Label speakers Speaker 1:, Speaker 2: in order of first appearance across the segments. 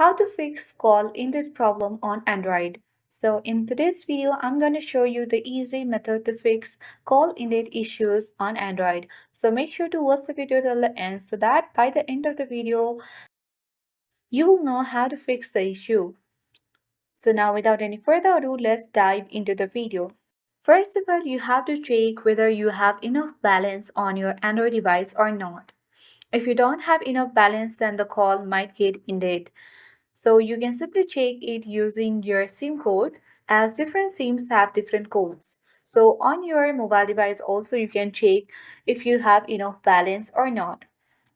Speaker 1: How to fix call index problem on Android. So in today's video, I'm going to show you the easy method to fix call index issues on Android. So make sure to watch the video till the end so that by the end of the video, you will know how to fix the issue. So now without any further ado, let's dive into the video. First of all, you have to check whether you have enough balance on your Android device or not. If you don't have enough balance, then the call might get ended. So you can simply check it using your SIM code as different SIMs have different codes. So on your mobile device also you can check if you have enough balance or not.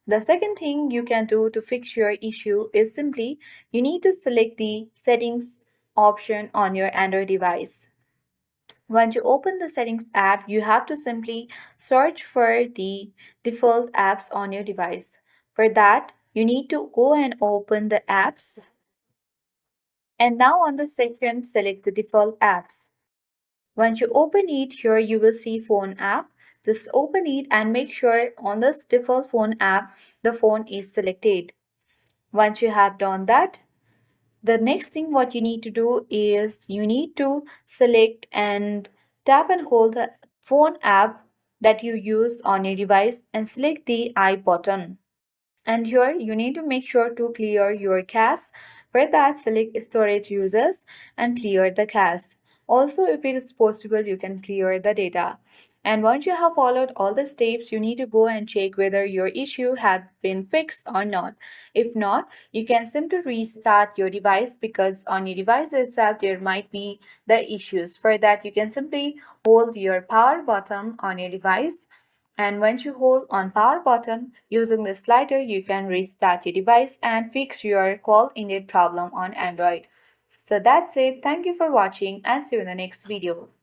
Speaker 1: The second thing you can do to fix your issue is simply you need to select the settings option on your Android device. Once you open the settings app, you have to simply search for the default apps on your device. For that, you need to go and open the apps and now on the section, select the default apps. Once you open it, here you will see phone app. Just open it and make sure on this default phone app, the phone is selected. Once you have done that, the next thing what you need to do is you need to select and tap and hold the phone app that you use on your device and select the I button. And here you need to make sure to clear your cache. For that, select storage users and clear the cache. Also, if it is possible, you can clear the data. And once you have followed all the steps, you need to go and check whether your issue had been fixed or not. If not, you can simply restart your device because on your device itself there might be the issues. For that, you can simply hold your power button on your device, and once you hold on power button using the slider, you can restart your device and fix your call indeed problem on Android. So that's it. Thank you for watching and see you in the next video.